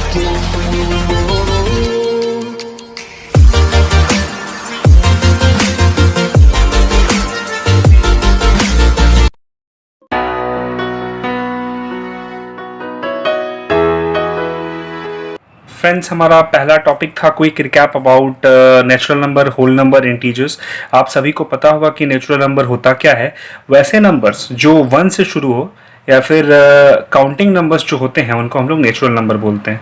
Friends, हमारा पहला topic था quick recap about natural number, whole number, integers. आप सभी को पता होगा कि नेचुरल नंबर होता क्या है। वैसे नंबर्स जो 1 से शुरू हो या फिर काउंटिंग नंबर्स जो होते हैं उनको हम लोग नेचुरल नंबर बोलते हैं।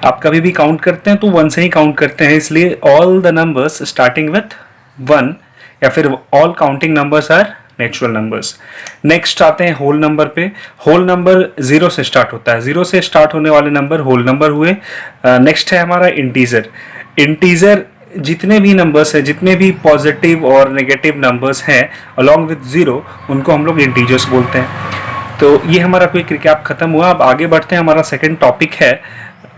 आप कभी भी काउंट करते हैं तो 1 से ही काउंट करते हैं, इसलिए all the numbers starting with 1 या फिर all counting numbers are natural numbers. Next आते हैं होल नंबर पे। होल नंबर 0 से स्टार्ट होता है, 0 से स्टार्ट होने वाले नंबर होल नंबर हुए। नेक्स्ट है हमारा इंटीजर। इंटीजर जितने भी नंबर्स हैं, जितने भी पॉजिटिव और नेगेटिव नंबर्स हैं अलॉन्ग विथ 0, उनको हम लोग इंटीजर्स बोलते हैं। तो ये हमारा क्विक रिकैप खत्म हुआ। अब आगे बढ़ते हैं। हमारा सेकंड टॉपिक है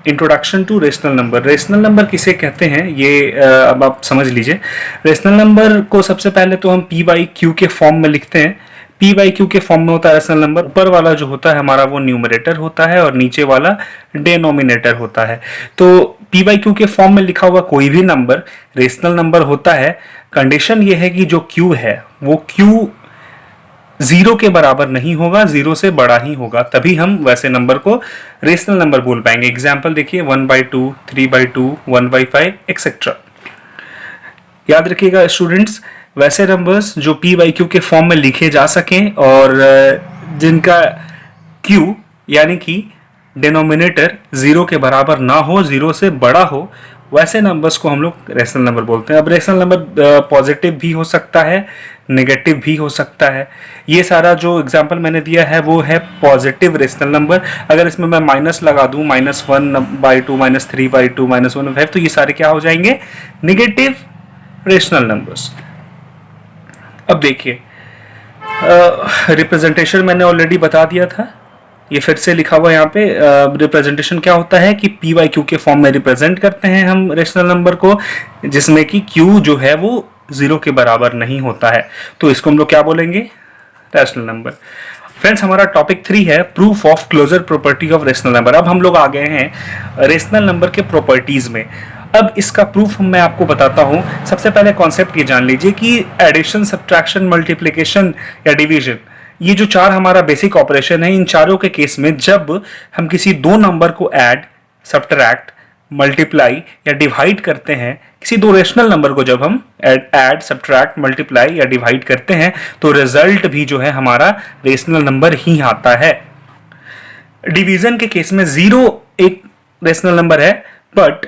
introduction to rational number. Rational number किसे कहते हैं ये अब आप समझ लीजिए। रेशनल नंबर को सबसे पहले तो हम पी बाई क्यू के फॉर्म में लिखते हैं। पी बाई क्यू के फॉर्म में होता है रेशनल नंबर। ऊपर वाला जो होता है हमारा वो न्यूमरेटर होता है और नीचे वाला डिनोमिनेटर होता है। तो पी बाई क्यू के फॉर्म में लिखा हुआ कोई भी नंबर रेशनल नंबर होता है। कंडीशन ये है कि जो क्यू है वो क्यू 0 के बराबर नहीं होगा, 0 से बड़ा ही होगा, तभी हम वैसे नंबर को रेशनल नंबर बोल पाएंगे। एग्जाम्पल देखिए 1/2, 3/2, 1/5 एक्सेट्रा। याद रखिएगा स्टूडेंट्स, वैसे नंबर्स जो p बाई क्यू के फॉर्म में लिखे जा सकें और जिनका q यानी कि डिनोमिनेटर 0 के बराबर ना हो, 0 से बड़ा हो, वैसे नंबर्स को हम लोग रेशनल नंबर बोलते हैं। अब रेशनल नंबर पॉजिटिव भी हो सकता है, नेगेटिव भी हो सकता है। ये सारा जो एग्जांपल मैंने दिया है वो है पॉजिटिव रेशनल नंबर। अगर इसमें मैं माइनस लगा दूं, -1/2, -3/2, -1/5, तो ये सारे क्या हो जाएंगे? Negative rational numbers. अब देखिए रिप्रेजेंटेशन मैंने ऑलरेडी बता दिया था, ये फिर से लिखा हुआ है यहाँ पे। रिप्रेजेंटेशन क्या होता है कि पी बाई क्यू के फॉर्म में रिप्रेजेंट करते हैं हम रेशनल नंबर को, जिसमें कि क्यू जो है वो 0 के बराबर नहीं होता है, तो इसको हम लोग क्या बोलेंगे? Rational number. फ्रेंड्स, हमारा टॉपिक 3 है proof of closure property of rational number. अब हम लोग आ गए हैं रेशनल नंबर के प्रॉपर्टीज में। अब इसका प्रूफ मैं आपको बताता हूं। सबसे पहले कॉन्सेप्ट ये जान लीजिए कि एडिशन, सब्ट्रैक्शन, मल्टीप्लिकेशन या डिवीजन, ये जो 4 हमारा बेसिक ऑपरेशन है, इन चारों के केस में जब हम किसी दो नंबर को ऐड, सब्ट्रैक्ट, मल्टीप्लाई या डिवाइड करते हैं, किसी दो रेशनल नंबर को जब हम ऐड, सब्ट्रैक्ट, मल्टीप्लाई या डिवाइड करते हैं, तो रिजल्ट भी जो है हमारा रेशनल नंबर ही आता है। डिवीजन के केस में 0 एक रेशनल नंबर है, बट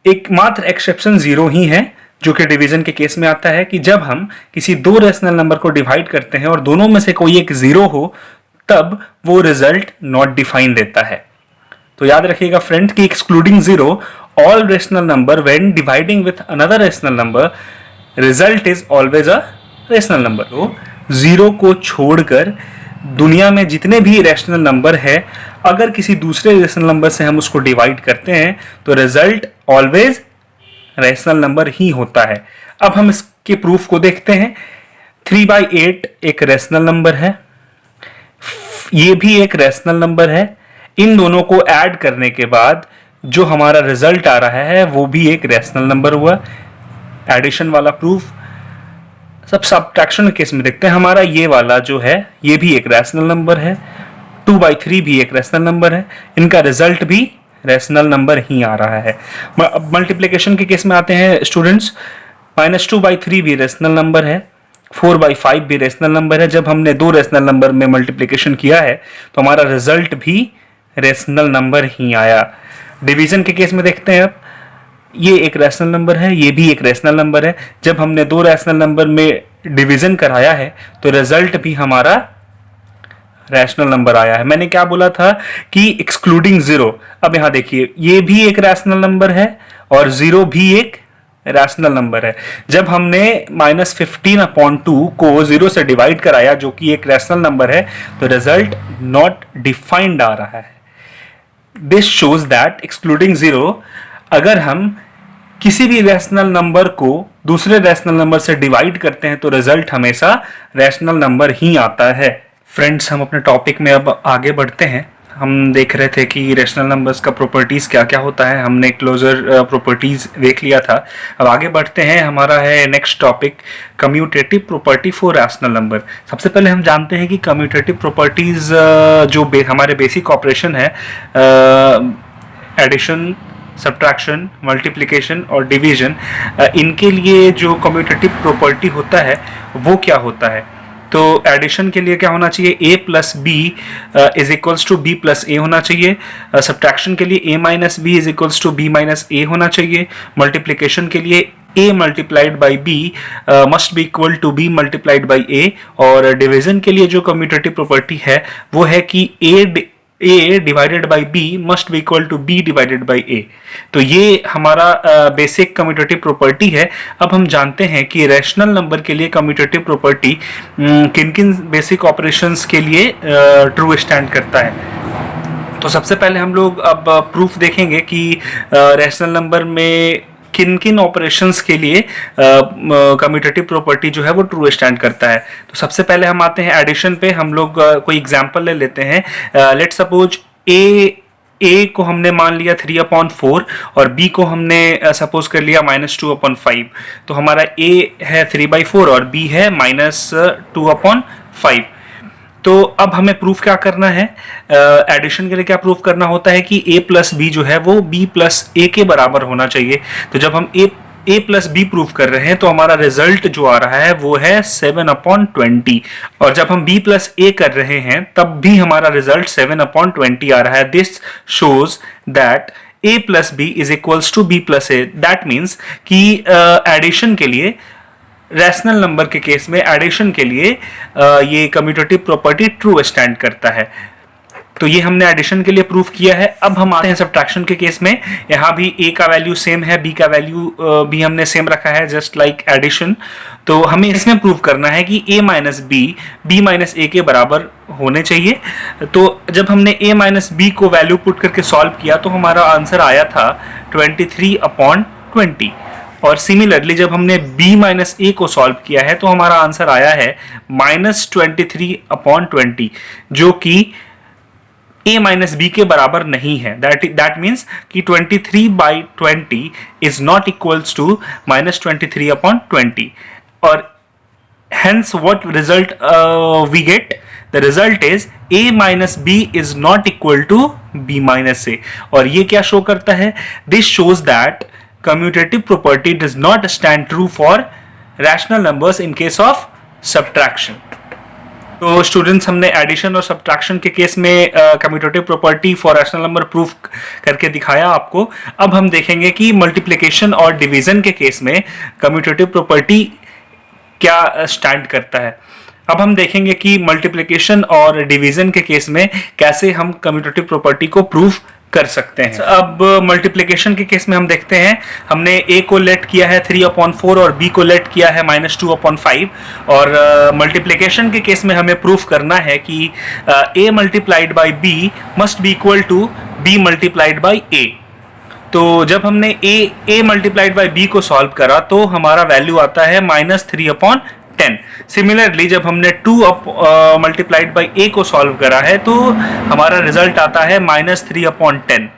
एकमात्र एक्सेप्शन 0 ही है, जो कि डिवीजन के केस में आता है कि जब हम किसी दो रेशनल नंबर को डिवाइड करते हैं और दोनों में से कोई एक 0 हो, तब वो रिजल्ट नॉट डिफाइन देता है। तो याद रखिएगा फ्रेंड कि excluding 0 all rational number when dividing with another rational number result is always a rational number. तो 0 को छोड़कर दुनिया में जितने भी रेशनल नंबर है, अगर किसी दूसरे रेशनल नंबर से हम उसको डिवाइड करते हैं तो रिजल्ट ऑलवेज रेशनल नंबर ही होता है। अब हम इसके प्रूफ को देखते हैं। 3/8 एक रेशनल नंबर है, ये भी एक रेशनल नंबर है। इन दोनों को ऐड करने के बाद जो हमारा रिजल्ट आ रहा है वो भी एक रेशनल नंबर हुआ। एडिशन वाला प्रूफ। सब सब्ट्रैक्शन के केस में देखते हैं। हमारा ये वाला जो है ये भी एक रेशनल नंबर है, 2/3 भी एक रेशनल नंबर है, इनका रिजल्ट भी रेशनल नंबर ही आ रहा है। मल्टीप्लिकेशन के केस में आते हैं स्टूडेंट्स। -2/3 भी रेशनल नंबर है, 4/5 भी रेशनल नंबर है। जब हमने दो रेशनल नंबर में मल्टीप्लिकेशन किया है तो हमारा रिजल्ट भी रेशनल नंबर ही आया। डिवीजन के केस में देखते हैं। अब ये एक रेशनल नंबर है, ये भी एक रेशनल नंबर है। जब हमने दो रेशनल नंबर में डिवीजन कराया है तो रिजल्ट भी हमारा रैशनल नंबर आया है। मैंने क्या बोला था कि एक्सक्लूडिंग 0। अब यहां देखिए, ये भी एक रैशनल नंबर है और 0 भी एक रैशनल नंबर है। जब हमने -15/2 को 0 से डिवाइड कराया, जो कि एक रैशनल नंबर है, तो रिजल्ट नॉट डिफाइंड आ रहा है। दिस शोज दैट एक्सक्लूडिंग 0, अगर हम किसी भी रैशनल नंबर को दूसरे रैशनल नंबर से डिवाइड करते हैं तो रिजल्ट हमेशा रैशनल नंबर ही आता है। फ्रेंड्स, हम अपने टॉपिक में अब आगे बढ़ते हैं। हम देख रहे थे कि रैशनल नंबर्स का प्रॉपर्टीज़ क्या क्या होता है, हमने क्लोजर प्रॉपर्टीज़ देख लिया था। अब आगे बढ़ते हैं, हमारा है next topic commutative property for rational number. सबसे पहले हम जानते हैं कि कम्यूटेटिव प्रॉपर्टीज़ जो हमारे बेसिक ऑपरेशन है, एडिशन, सब्ट्रैक्शन, मल्टीप्लिकेशन और डिवीजन, इनके लिए जो कम्यूटेटिव प्रॉपर्टी होता है वो क्या होता है। तो एडिशन के लिए क्या होना चाहिए, a plus B is equals to B plus A होना चाहिए। सब्ट्रैक्शन के लिए a minus B is equals to B minus A होना चाहिए। मल्टीप्लिकेशन के लिए a multiplied by b must be equal to b multiplied by a। और division के लिए जो कम्यूटेटिव प्रॉपर्टी है वो है कि a divided by b must be equal to b divided by a। तो ये हमारा बेसिक कम्यूटेटिव प्रॉपर्टी है। अब हम जानते हैं कि रैशनल नंबर के लिए कम्यूटेटिव प्रॉपर्टी किन किन बेसिक ऑपरेशंस के लिए ट्रू स्टैंड करता है। तो सबसे पहले हम लोग अब प्रूफ देखेंगे कि रैशनल नंबर में किन किन ऑपरेशंस के लिए कम्यूटेटिव प्रॉपर्टी जो है वो ट्रू स्टैंड करता है। तो सबसे पहले हम आते हैं एडिशन पे। हम लोग कोई एग्जांपल ले लेते हैं। लेट्स सपोज ए को हमने मान लिया 3/4 और b को हमने सपोज कर लिया -2/5। तो हमारा a है 3/4 और b है -2/5। तो अब हमें प्रूफ क्या करना है, एडिशन के लिए क्या प्रूफ करना होता है कि a प्लस बी जो है वो b प्लस a के बराबर होना चाहिए। तो जब हम a प्लस बी प्रूफ कर रहे हैं तो हमारा रिजल्ट जो आ रहा है वो है 7/20। और जब हम b प्लस a कर रहे हैं तब भी हमारा रिजल्ट 7/20 आ रहा है। This shows that a plus B is equals to b plus a। That means कि एडिशन के लिए, रैशनल नंबर के केस में एडिशन के लिए ये कम्यूटेटिव प्रॉपर्टी ट्रू स्टैंड करता है। तो ये हमने एडिशन के लिए प्रूफ किया है। अब हम आते हैं सब्ट्रैक्शन के केस में। यहाँ भी a का वैल्यू सेम है, b का वैल्यू भी हमने सेम रखा है, जस्ट लाइक एडिशन। तो हमें इसमें प्रूफ करना है कि a minus b b minus a के बराबर होने चाहिए। तो जब हमने a माइनस बी को वैल्यू पुट करके सॉल्व किया तो हमारा आंसर आया था 23/20। और सिमिलरली जब हमने b माइनस ए को सॉल्व किया है तो हमारा आंसर आया है -23/20, जो कि a माइनस बी के बराबर नहीं है। दैट मीन्स कि 23/20 इज नॉट इक्वल्स टू -23/20। और hence what result we get? The result is a minus b is not equal to b minus a। और ये क्या शो करता है? This shows that commutative property does not stand true for rational numbers in case of subtraction। तो students, हमने addition और subtraction के case में commutative property for rational number proof करके दिखाया आपको। अब हम देखेंगे कि मल्टीप्लिकेशन और डिवीजन के केस में कम्यूटेटिव प्रॉपर्टी क्या स्टैंड करता है। अब हम देखेंगे कि मल्टीप्लिकेशन और डिवीजन के केस में कैसे हम कम्यूटेटिव प्रॉपर्टी को प्रूफ कर सकते हैं। अब मल्टीप्लिकेशन के केस में हम देखते हैं, हमने a को लेट किया है 3/4 और b को लेट किया है -2/5। और मल्टीप्लिकेशन के केस में हमें प्रूफ करना है कि a multiplied by b must be equal to b multiplied by a। तो जब हमने a मल्टीप्लाइड बाई b को सॉल्व करा तो हमारा वैल्यू आता है -3/10। सिमिलरली जब हमने 2 मल्टीप्लाइड बाई a को सॉल्व करा है तो हमारा रिजल्ट आता है -3/10।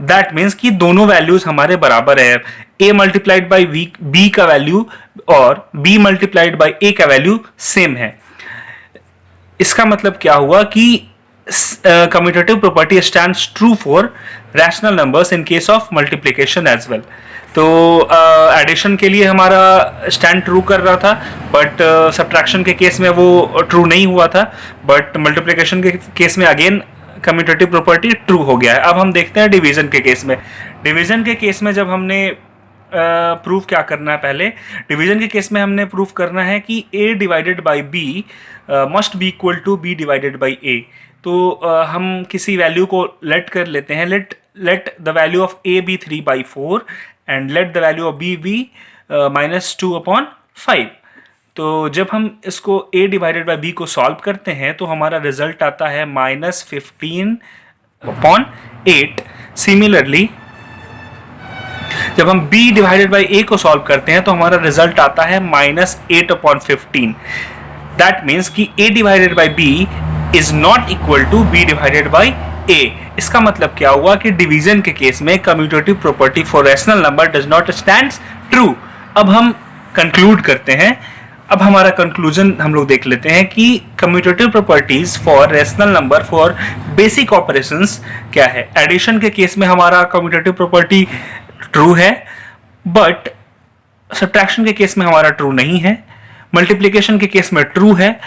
दैट मीन्स कि दोनों वैल्यूज हमारे बराबर है। a मल्टीप्लाइड बाई b का वैल्यू और b मल्टीप्लाइड बाई a का वैल्यू सेम है। इसका मतलब क्या हुआ कि commutative property stands true for rational numbers in case of multiplication as well. तो एडिशन के लिए हमारा स्टैंड ट्रू कर रहा था, बट सब्ट्रैक्शन के केस में वो ट्रू नहीं हुआ था, बट मल्टीप्लिकेशन के केस में अगेन कम्यूटेटिव प्रॉपर्टी ट्रू हो गया है। अब हम देखते हैं डिवीजन के केस में। डिवीजन के केस में जब हमने प्रूफ क्या करना है, पहले डिवीजन के केस में हमने प्रूफ करना है कि a divided by b must be equal to b divided by a। तो हम किसी वैल्यू को लेट कर लेते हैं। Let the value of a be 3/4 and let the value of b be -2/5। तो जब हम इसको a डिवाइडेड बाई b को सॉल्व करते हैं तो हमारा रिजल्ट आता है -15/8। सिमिलरली जब हम b डिवाइडेड बाई a को सॉल्व करते हैं तो हमारा रिजल्ट आता है -8/15। दैट मीन्स कि a divided by b is not equal to b divided by A. इसका मतलब क्या हुआ कि डिवीजन के केस में commutative property for rational number does not stands true. अब हम कंक्लूड करते हैं। अब हमारा कंक्लूजन हम लोग देख लेते हैं कि commutative properties for rational number for basic operations क्या है। एडिशन के केस में हमारा कम्यूटेटिव प्रॉपर्टी ट्रू है, बट सब्ट्रैक्शन के केस में हमारा ट्रू नहीं है, मल्टीप्लिकेशन के केस में ट्रू है,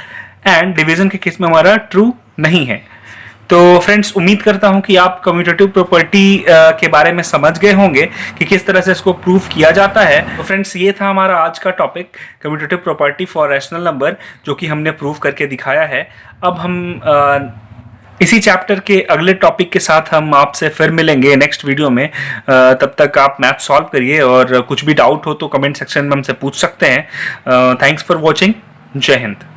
एंड डिवीजन के केस में हमारा ट्रू नहीं है। तो फ्रेंड्स, उम्मीद करता हूं कि आप कम्यूटेटिव प्रॉपर्टी के बारे में समझ गए होंगे कि किस तरह से इसको प्रूव किया जाता है। तो फ्रेंड्स, ये था हमारा आज का topic, commutative property for rational number, जो कि हमने प्रूव करके दिखाया है। अब हम इसी चैप्टर के अगले टॉपिक के साथ हम आपसे फिर मिलेंगे नेक्स्ट वीडियो में। तब तक आप मैथ सॉल्व करिए, और कुछ भी डाउट हो तो कमेंट सेक्शन में हमसे पूछ सकते हैं। Thanks for watching. जय हिंद।